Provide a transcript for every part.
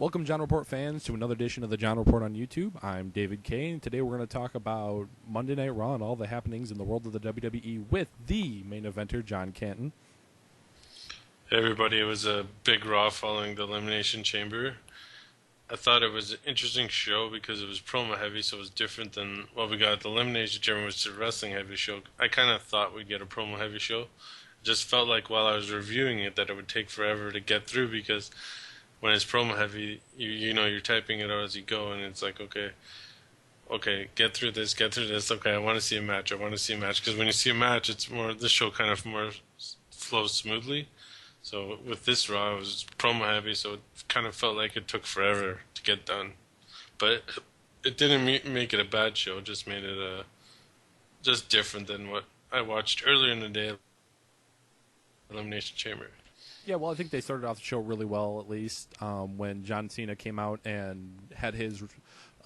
Welcome, John Report fans, to another edition of the John Report on YouTube. I'm David Kay, and today we're going to talk about Monday Night Raw and all the happenings in the world of the WWE with the main eventer, John Canton. Hey everybody, it was a big Raw following the Elimination Chamber. I thought it was an interesting show because it was promo heavy, so it was different than what we got at the Elimination Chamber, which is a wrestling heavy show. I kind of thought we'd get a promo heavy show. It just felt like while I was reviewing it that it would take forever to get through because when it's promo heavy, you know, you're typing it out as you go, and it's like, okay, get through this, okay, I want to see a match, because when you see a match, it's more, this show kind of more flows smoothly. So with this Raw, it was promo heavy, so it kind of felt like it took forever to get done. But it didn't make it a bad show, it just made it just different than what I watched earlier in the day, Elimination Chamber. Yeah, well, I think they started off the show really well, at least, when John Cena came out and had his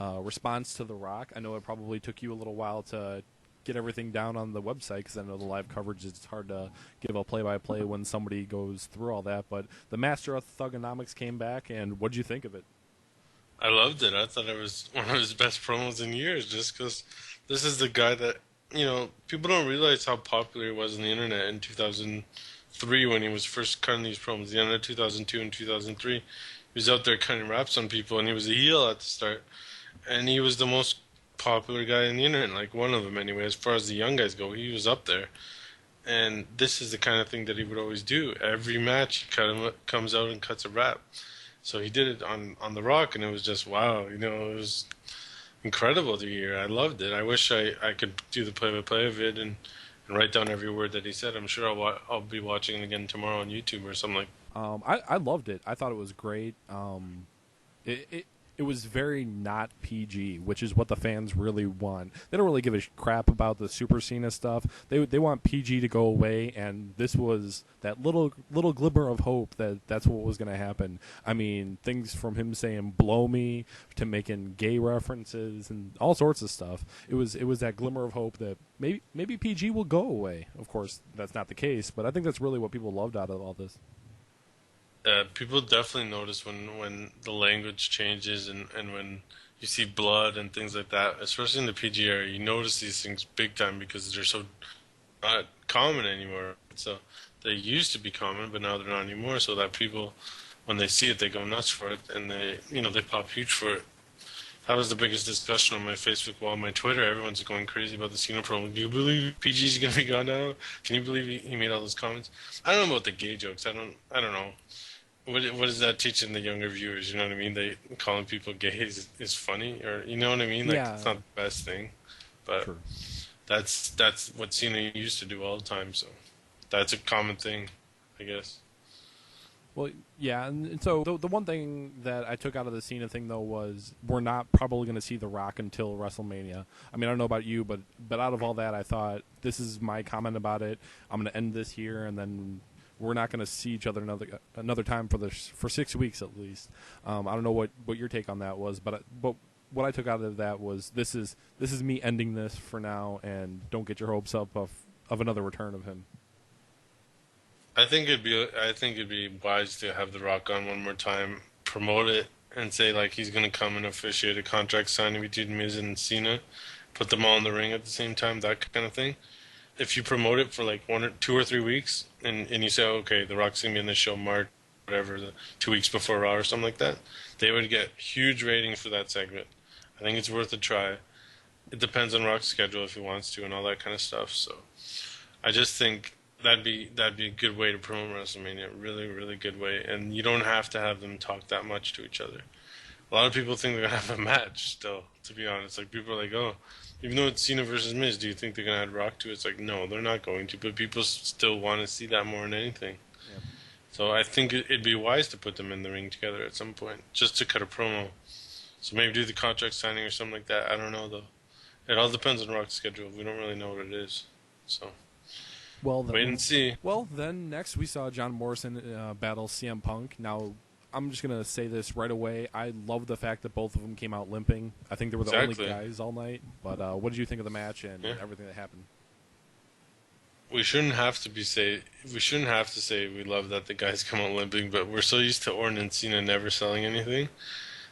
response to The Rock. I know it probably took you a little while to get everything down on the website because I know the live coverage is hard to give a play-by-play when somebody goes through all that. But the Master of Thugonomics came back, and what did you think of it? I loved it. I thought it was one of his best promos in years just because this is the guy that, you know, people don't realize how popular he was on the internet in 2003 when he was first cutting these promos. The end of 2002 and 2003, he was out there cutting raps on people, and he was a heel at the start. And he was the most popular guy on the internet, like one of them anyway. As far as the young guys go, he was up there. And this is the kind of thing that he would always do. Every match, he comes out and cuts a rap. So he did it on The Rock, and it was just, wow, you know, it was incredible to hear. I loved it. I wish I could do the play-by-play of it and write down every word that he said. I'm sure I'll be watching it again tomorrow on YouTube or something like that. I loved it. I thought it was great. It was very not PG, which is what the fans really want. They don't really give a crap about the Super Cena stuff. They want PG to go away, and this was that little glimmer of hope that that's what was going to happen. I mean, things from him saying "blow me" to making gay references and all sorts of stuff. It was that glimmer of hope that maybe PG will go away. Of course, that's not the case, but I think that's really what people loved out of all this. People definitely notice when the language changes and when you see blood and things like that, especially in the PG area. You notice these things big time because they're so not common anymore. So they used to be common, but now they're not anymore. So that people, when they see it, they go nuts for it, and they pop huge for it. That was the biggest discussion on my Facebook wall, my Twitter. Everyone's going crazy about the Cena promo. Do you believe PG's going to be gone now? Can you believe he made all those comments? I don't know about the gay jokes. I don't know. What is that teaching the younger viewers? You know what I mean? They calling people gay is funny, or you know what I mean? Like, yeah. It's not the best thing, but sure. That's what Cena used to do all the time. So that's a common thing, I guess. Well, yeah, and so the one thing that I took out of the Cena thing though was we're not probably going to see The Rock until WrestleMania. I mean, I don't know about you, but out of all that, I thought this is my comment about it. I'm going to end this here, and then we're not going to see each other another time for 6 weeks at least. I don't know what your take on that was, but what I took out of that was this is me ending this for now, and don't get your hopes up of another return of him. I think it'd be wise to have The Rock on one more time, promote it, and say like he's going to come and officiate a contract signing between Miz and Cena, put them all in the ring at the same time, that kind of thing. If you promote it for like 2 or 3 weeks, and you say, okay, The Rock's going to be in this show March, whatever, 2 weeks before Raw or something like that, they would get huge ratings for that segment. I think it's worth a try. It depends on Rock's schedule if he wants to and all that kind of stuff. So I just think that'd be a good way to promote WrestleMania, really, really good way. And you don't have to have them talk that much to each other. A lot of people think they're going to have a match still, to be honest. Like, people are like, oh, even though it's Cena versus Miz, do you think they're going to add Rock to it? It's like, no, they're not going to. But people still want to see that more than anything. Yep. So I think it'd be wise to put them in the ring together at some point, just to cut a promo. So maybe do the contract signing or something like that. I don't know, though. It all depends on Rock's schedule. We don't really know what it is. So wait and see. Well, then next we saw John Morrison battle CM Punk. Now, I'm just going to say this right away. I love the fact that both of them came out limping. I think they were the only guys all night. But what did you think of the match and everything that happened? we shouldn't have to say we love that the guys come out limping, but we're so used to Orton and Cena never selling anything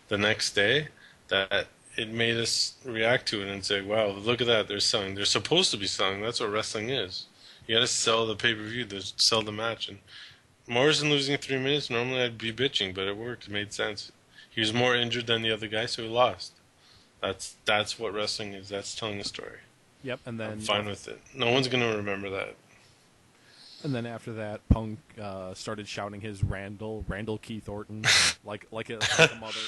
the next day that it made us react to it and say, "Wow, look at that! They're selling. They're supposed to be selling. That's what wrestling is. You got to sell the pay-per-view, to sell the match." And Morrison losing 3 minutes. Normally, I'd be bitching, but it worked. It made sense. He was more injured than the other guy, so he lost. That's what wrestling is. That's telling a story. Yep, and then I'm fine with it. No one's gonna remember that. And then after that, Punk started shouting his Randall Keith Orton, like a mother.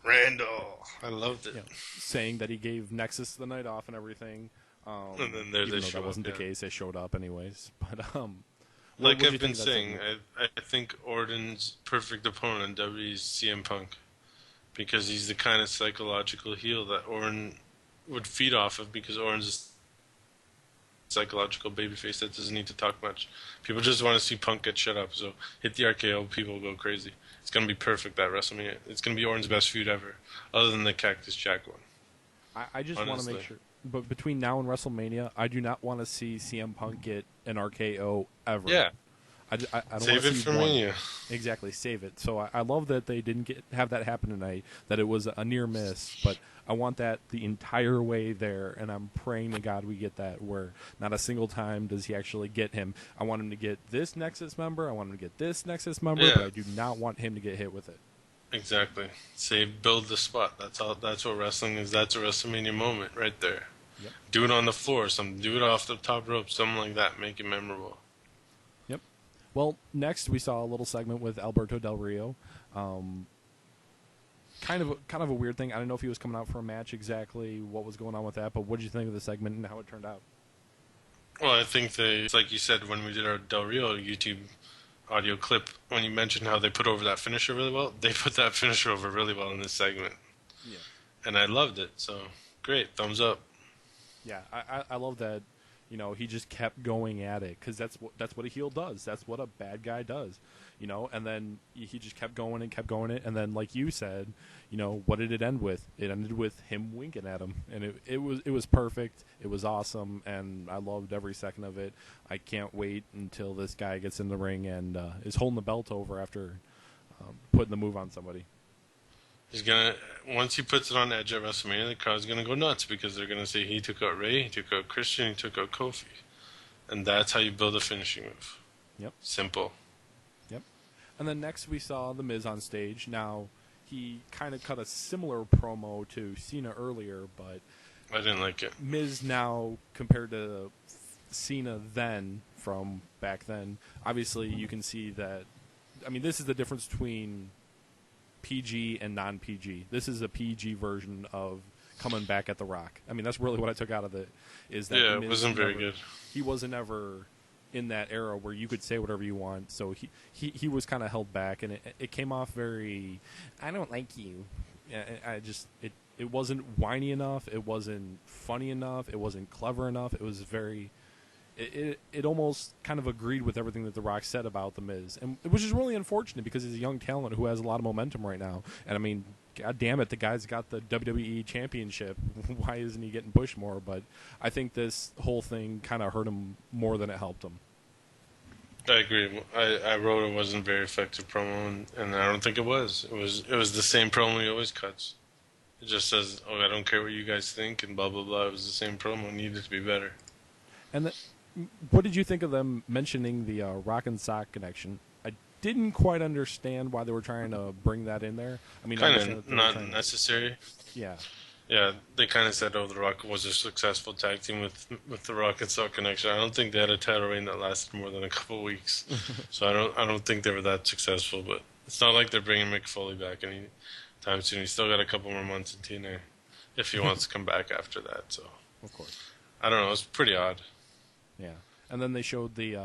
Randall, I loved it. Saying that he gave Nexus the night off and everything. And then there even they though show that wasn't up, the case, they showed up anyways. But like what'd I've you been think of that saying, segment? I think Orton's perfect opponent in WWE is CM Punk because he's the kind of psychological heel that Orton would feed off of because Orton's a psychological babyface that doesn't need to talk much. People just want to see Punk get shut up, so hit the RKO, people go crazy. It's going to be perfect at WrestleMania. It's going to be Orton's best feud ever, other than the Cactus Jack one. I just want to make sure. But between now and WrestleMania, I do not want to see CM Punk get an RKO ever. Yeah. I don't Save want to it see for one. Mania. Exactly, save it. So I love that they didn't have that happen tonight, that it was a near miss, but I want that the entire way there, and I'm praying to God we get that, where not a single time does he actually get him. I want him to get this Nexus member, I want him to get this Nexus member, but I do not want him to get hit with it. Exactly. Build the spot. That's what wrestling is. That's a WrestleMania moment right there. Yep. Do it on the floor, do it off the top rope, something like that. Make it memorable. Yep. Well, next we saw a little segment with Alberto Del Rio. Kind of a weird thing. I don't know if he was coming out for a match exactly, what was going on with that, but what did you think of the segment and how it turned out? Well, I think it's like you said when we did our Del Rio YouTube audio clip, when you mentioned how they put over that finisher really well, they put that finisher over really well in this segment. Yeah. And I loved it, so great, thumbs up. Yeah, I love that. You know, he just kept going at it because that's what a heel does. That's what a bad guy does. You know, and then he just kept going it, and then like you said, you know, what did it end with? It ended with him winking at him, and it was perfect. It was awesome, and I loved every second of it. I can't wait until this guy gets in the ring and is holding the belt over after putting the move on somebody. Once he puts it on Edge at WrestleMania, the crowd's gonna go nuts because they're gonna say he took out Ray, he took out Christian, he took out Kofi, and that's how you build a finishing move. Yep. Simple. Yep. And then next we saw The Miz on stage. Now he kind of cut a similar promo to Cena earlier, but I didn't like it. Miz now compared to Cena then from back then, obviously you can see that. I mean, this is the difference between PG and non-PG. This is a PG version of coming back at The Rock. I mean, that's really what I took out of it. Is that it wasn't very good. He wasn't ever in that era where you could say whatever you want. So he was kind of held back, and it came off very, I don't like you. It wasn't whiny enough. It wasn't funny enough. It wasn't clever enough. It was very. It almost kind of agreed with everything that The Rock said about The Miz, and which is really unfortunate because he's a young talent who has a lot of momentum right now. And I mean, God damn it, the guy's got the WWE Championship. Why isn't he getting pushed more? But I think this whole thing kind of hurt him more than it helped him. I agree. I wrote it wasn't a very effective promo, and I don't think it was. It was the same promo he always cuts. It just says, "Oh, I don't care what you guys think," and blah blah blah. It was the same promo. It needed to be better. And what did you think of them mentioning the Rock and Sock connection? I didn't quite understand why they were trying to bring that in there. I mean, kind of not necessary. Yeah. Yeah, they kind of said, "Oh, the Rock was a successful tag team with the Rock and Sock connection." I don't think they had a title reign that lasted more than a couple weeks, so I don't think they were that successful. But it's not like they're bringing Mick Foley back anytime soon. He's still got a couple more months in TNA if he wants to come back after that. So of course, I don't know. It's pretty odd. Yeah, and then they showed the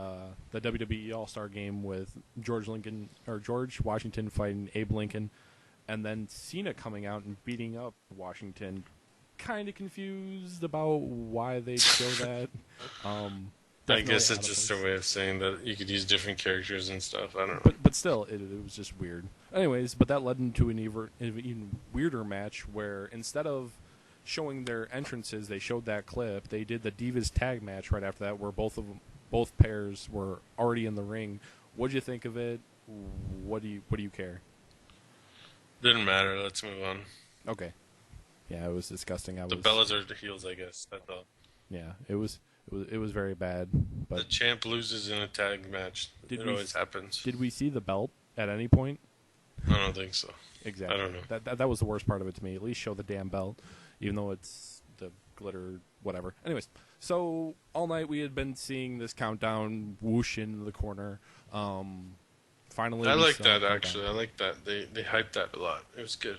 WWE All-Star Game with George Washington fighting Abe Lincoln, and then Cena coming out and beating up Washington. Kind of confused about why they show that. I guess it's just their way of saying that you could use different characters and stuff. I don't know. But still, it was just weird. Anyways, but that led into an even weirder match where instead of showing their entrances, they showed that clip. They did the Divas tag match right after that, where both pairs were already in the ring. What'd you think of it? What do you care? Didn't matter. Let's move on. Okay. Yeah, it was disgusting. The Bellas are the heels, I guess. That's all. Yeah, it was very bad. But the champ loses in a tag match. It always happens. Did we see the belt at any point? I don't think so. Exactly. I don't know. That was the worst part of it to me. At least show the damn belt, even though it's the glitter, whatever. Anyways, so all night we had been seeing this countdown whoosh into the corner. Finally, I like that actually. I like that they hyped that a lot. It was good.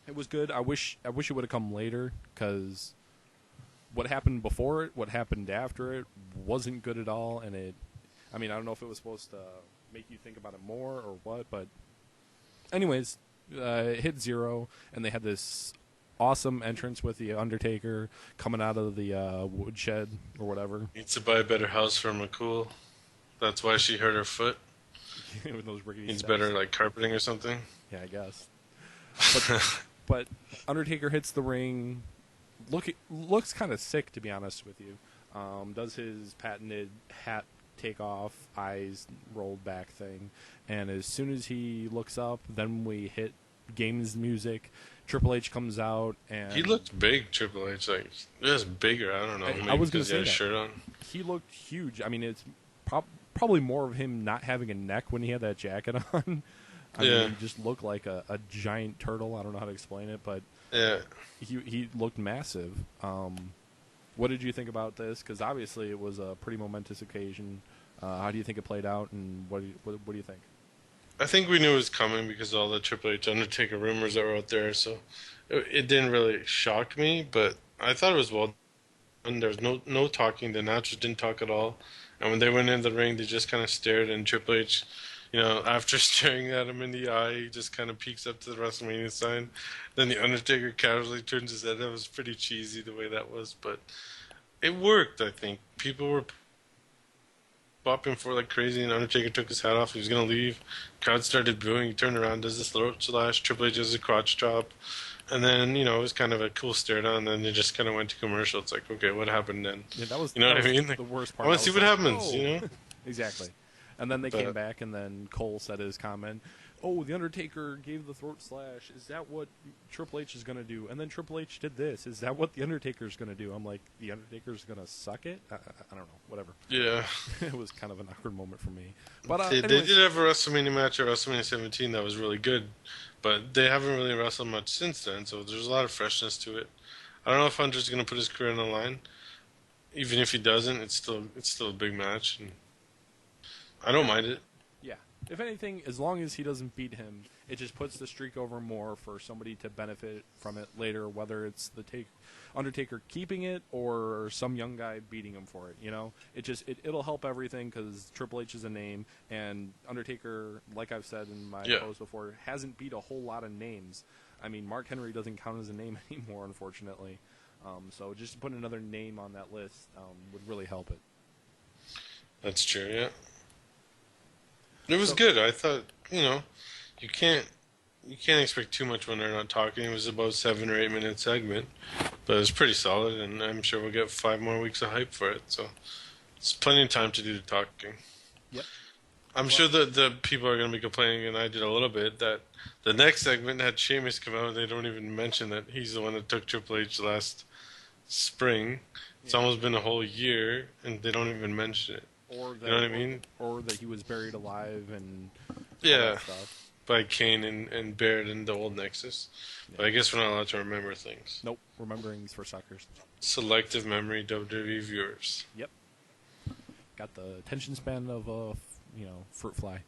It was good. I wish it would have come later, because what happened before it, what happened after it, wasn't good at all. And I don't know if it was supposed to make you think about it more or what, but anyways, it hit 0, and they had this awesome entrance with the Undertaker coming out of the woodshed or whatever. Needs to buy a better house for McCool. That's why she hurt her foot. With those rickety Needs steps. better like carpeting or something. Yeah, I guess. But Undertaker hits the ring. Looks kind of sick, to be honest with you. Does his patented hat take off, eyes rolled back thing, and as soon as he looks up, then we hit games music. Triple H comes out, and he looked big. Triple H, like just bigger. I don't know. Maybe I was because he had a that. shirt on. He looked huge. It's probably more of him not having a neck when he had that jacket on. I mean, he just looked like a giant turtle. I don't know how to explain it, but yeah, he looked massive. What did you think about this? Because obviously it was a pretty momentous occasion. How do you think it played out, and what do you think? I think we knew it was coming because of all the Triple H Undertaker rumors that were out there. So it didn't really shock me, but I thought it was well done. There was no talking. The announcers didn't talk at all, and when they went in the ring, they just kind of stared. And Triple H, after staring at him in the eye, he just kind of peeks up to the WrestleMania sign. Then the Undertaker casually turns his head. That was pretty cheesy the way that was, but it worked, I think. People were bopping for like crazy, and Undertaker took his hat off. He was going to leave. Crowd started booing. He turned around, does this throat slash. Triple H does a crotch chop. And then, it was kind of a cool stare down, and then they just kind of went to commercial. It's like, okay, what happened then? Yeah, that was, what I mean? The worst part. I want to see what happens, Exactly. And then they came back, and then Cole said his comment, "Oh, the Undertaker gave the throat slash. Is that what Triple H is going to do?" And then Triple H did this. Is that what the Undertaker's going to do? I'm like, the Undertaker's going to suck it? I don't know. Whatever. Yeah. It was kind of an awkward moment for me. But they did have a WrestleMania match at WrestleMania 17 that was really good, but they haven't really wrestled much since then, so there's a lot of freshness to it. I don't know if Hunter's going to put his career on the line. Even if he doesn't, it's still a big match, and I don't mind it. Yeah. If anything, as long as he doesn't beat him, it just puts the streak over more for somebody to benefit from it later, whether it's the Undertaker keeping it or some young guy beating him for it. It'll help everything because Triple H is a name, and Undertaker, like I've said in my post before, hasn't beat a whole lot of names. I mean, Mark Henry doesn't count as a name anymore, unfortunately. So just to put another name on that list would really help it. That's true, yeah. It was good. I thought, you can't expect too much when they're not talking. It was about 7 or 8 minute segment, but it was pretty solid, and I'm sure we'll get 5 more weeks of hype for it. So it's plenty of time to do the talking. Yep. I'm sure that the people are going to be complaining, and I did a little bit, that the next segment had Sheamus come out, and they don't even mention that he's the one that took Triple H last spring. It's almost been a whole year, and they don't even mention it. Or that, you know what I mean? Or that he was buried alive and all that stuff. By Kane and buried in the old Nexus. Yeah. But I guess we're not allowed to remember things. Nope, remembering's for suckers. Selective memory, WWE viewers. Yep. Got the attention span of a fruit fly.